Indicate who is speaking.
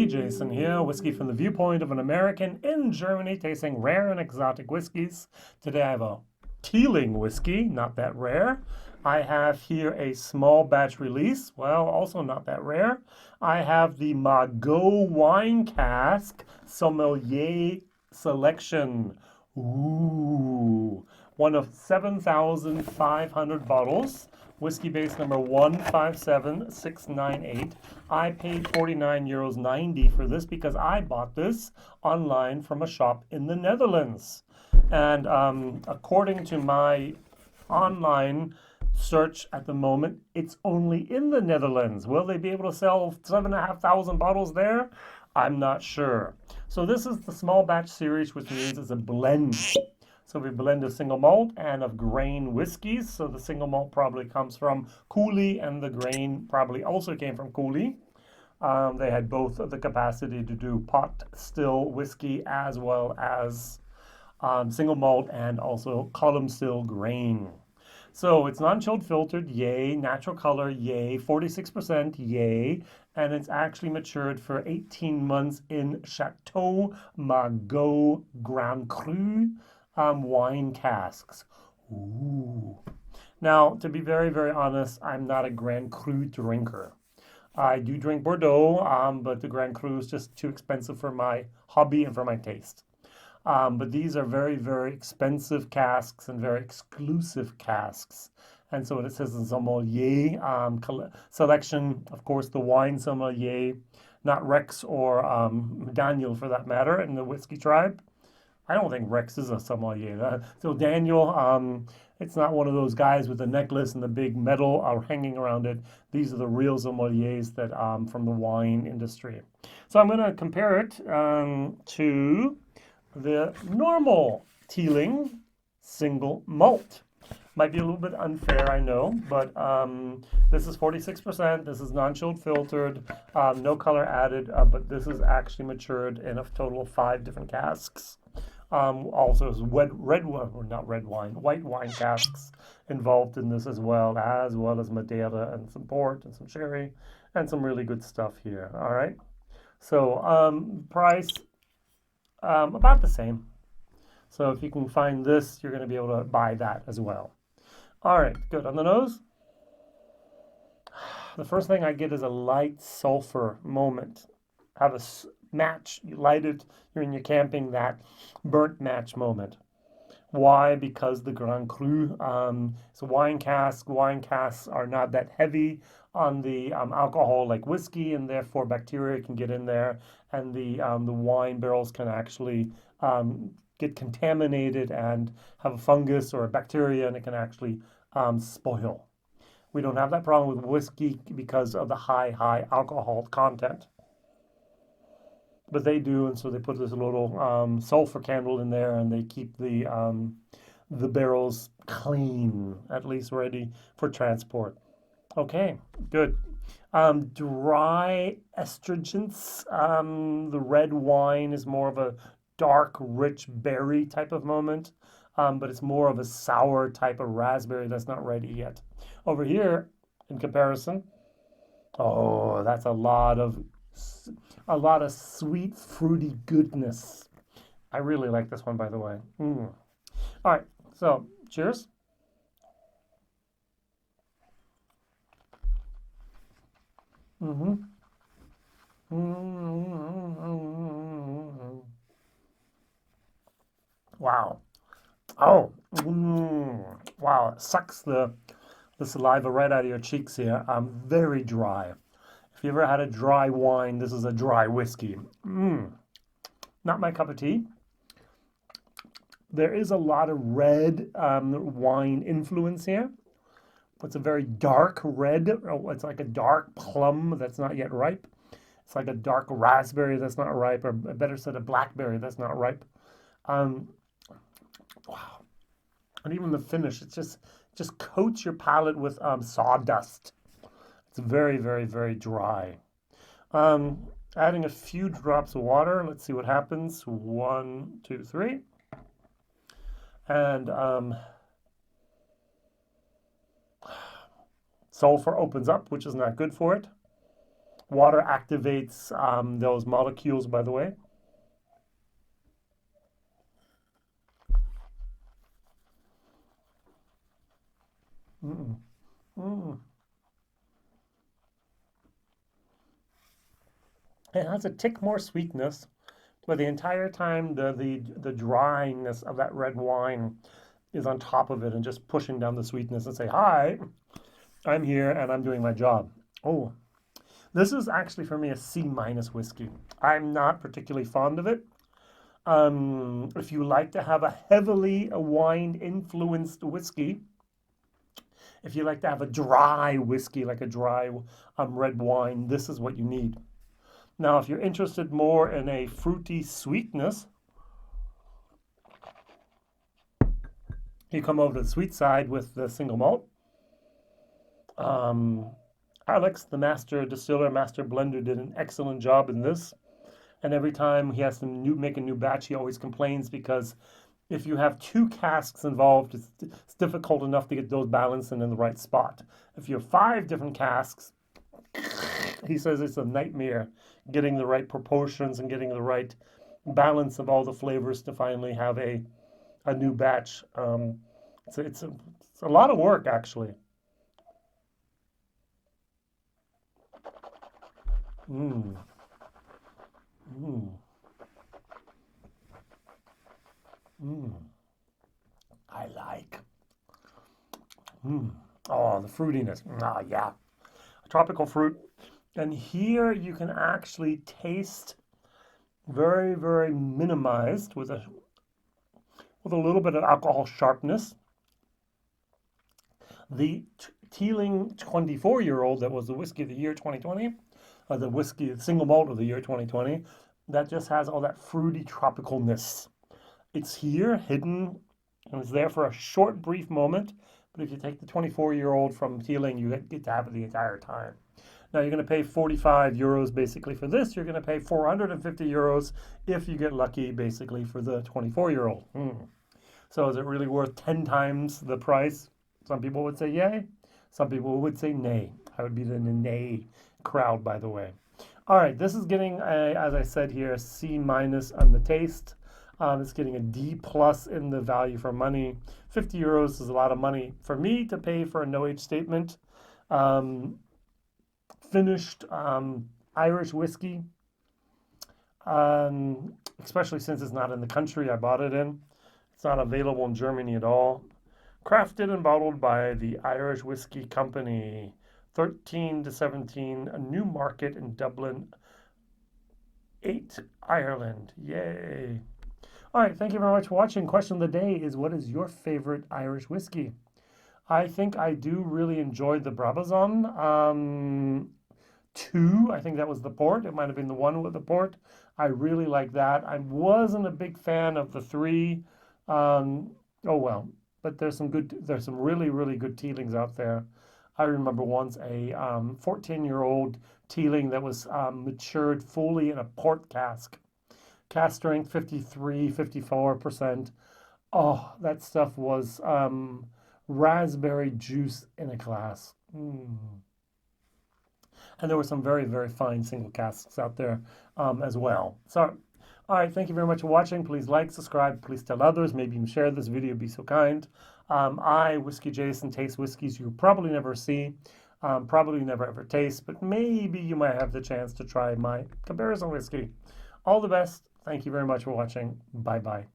Speaker 1: WhiskyJason here, whiskey from the viewpoint of an American in Germany tasting rare and exotic whiskeys. Today I have a Teeling whiskey, not that rare. I have here a small batch release, well, also not that rare. I have the Margaux wine cask sommelier selection. Ooh, one of 7,500 bottles. Whiskey base number 157698. I paid €49.90 for this because I bought this online from a shop in the Netherlands. And according to my online search at the moment, it's only in the Netherlands. Will they be able to sell 7,500 bottles there? I'm not sure. So this is the small batch series, which means it's a blend. So we blend of single malt and of grain whiskeys. So the single malt probably comes from Cooley and the grain probably also came from Cooley. They had both the capacity to do pot still whiskey as well as single malt and also column still grain. So it's non-chilled filtered, yay. Natural color, yay. 46%, yay. And it's actually matured for 18 months in Chateau Margaux Grand Cru wine casks. Ooh. Now, to be very, very honest, I'm not a Grand Cru drinker. I do drink Bordeaux, but the Grand Cru is just too expensive for my hobby and for my taste. But these are very, very expensive casks and very exclusive casks. And so it says in sommelier selection, of course, the wine sommelier, not Rex or Daniel for that matter, in the whiskey tribe. I don't think Rex is a sommelier. So Daniel, it's not one of those guys with the necklace and the big medal hanging around it. These are the real sommeliers that from the wine industry. So I'm going to compare it to the normal Teeling single malt. Might be a little bit unfair, I know, but this is 46%. This is non-chilled filtered, no color added, but this is actually matured in a total of 5 different casks. Also, there's white wine casks involved in this as well as Madeira and some port and some sherry and some really good stuff here. All right. So price about the same. So if you can find this, you're going to be able to buy that as well. All right, good. On the nose, the first thing I get is a light sulfur moment. Have a match, you light it, you're in your camping, that burnt match moment. Why? Because the Grand Cru, it's a wine cask. Wine casks are not that heavy on the alcohol like whiskey, and therefore bacteria can get in there, and the wine barrels can actually get contaminated and have a fungus or a bacteria, and it can actually spoil. We don't have that problem with whiskey because of the high alcohol content. But they do, and so they put this little sulfur candle in there, and they keep the barrels clean, at least ready for transport. Okay, good. Dry astringents. The red wine is more of a dark, rich berry type of moment, but it's more of a sour type of raspberry that's not ready yet. Over here, in comparison, oh, that's a lot of sweet, fruity goodness. I really like this one, by the way. All right, so cheers. Wow. Oh, wow. It sucks the saliva right out of your cheeks here. Very dry. If you ever had a dry wine, this is a dry whiskey. Not my cup of tea. There is a lot of red wine influence here. It's a very dark red. It's like a dark plum that's not yet ripe. It's like a dark raspberry that's not ripe, or a better said, a blackberry that's not ripe. Wow. And even the finish, it just coats your palate with sawdust. It's very, very, very dry. Adding a few drops of water. Let's see what happens. 1, 2, 3. And sulfur opens up, which is not good for it. Water activates those molecules, by the way. Mm-mm. Mm. It has a tick more sweetness, but the entire time the dryness of that red wine is on top of it and just pushing down the sweetness and say, "Hi, I'm here and I'm doing my job." Oh, this is actually for me a C minus whiskey. I'm not particularly fond of it. If you like to have a heavily wine influenced whiskey, if you like to have a dry whiskey, like a dry red wine, this is what you need. Now, if you're interested more in a fruity sweetness, you come over to the sweet side with the single malt. Alex, the master distiller, master blender, did an excellent job in this. And every time he has to make a new batch, he always complains because if you have two casks involved, it's difficult enough to get those balanced and in the right spot. If you have 5 different casks, he says it's a nightmare getting the right proportions and getting the right balance of all the flavors to finally have a new batch. It's a lot of work, actually. Mm, mm, mm. I like. Mm. Oh, the fruitiness. Ah, yeah. Tropical fruit. And here you can actually taste very, very minimized with a little bit of alcohol sharpness. The Teeling 24-year-old that was the whiskey of the year 2020, the whiskey single malt of the year 2020, that just has all that fruity tropicalness. It's here, hidden, and it's there for a short, brief moment. But if you take the 24-year-old from Teeling, you get to have it the entire time. Now you're going to pay 45 euros basically for this. You're going to pay 450 euros if you get lucky basically for the 24-year-old. So is it really worth 10 times the price? Some people would say yay. Some people would say nay. I would be the nay crowd, by the way. All right, this is getting, as I said here, a C minus on the taste. It's getting a D plus in the value for money. 50 euros is a lot of money for me to pay for a no age statement. Finished Irish whiskey, especially since it's not in the country I bought it in. It's not available in Germany at all. Crafted and bottled by the Irish Whiskey Company, 13 to 17, a new market in Dublin, 8, Ireland. Yay. All right, thank you very much for watching. Question of the day is, what is your favorite Irish whiskey? I think I do really enjoy the Brabazon. 2, I think that was the port. It might have been the one with the port. I really like that. I wasn't a big fan of the 3. Oh well, but there's some really, really good Teelings out there. I remember once a 14-year-old Teeling that was matured fully in a port cask. Cask strength 53, 54%. Oh, that stuff was raspberry juice in a glass. And there were some very, very fine single casks out there as well. So, all right, thank you very much for watching. Please like, subscribe, please tell others. Maybe even share this video, be so kind. WhiskyJason, taste whiskeys you probably never see, probably never ever taste, but maybe you might have the chance to try my comparison whiskey. All the best. Thank you very much for watching. Bye-bye.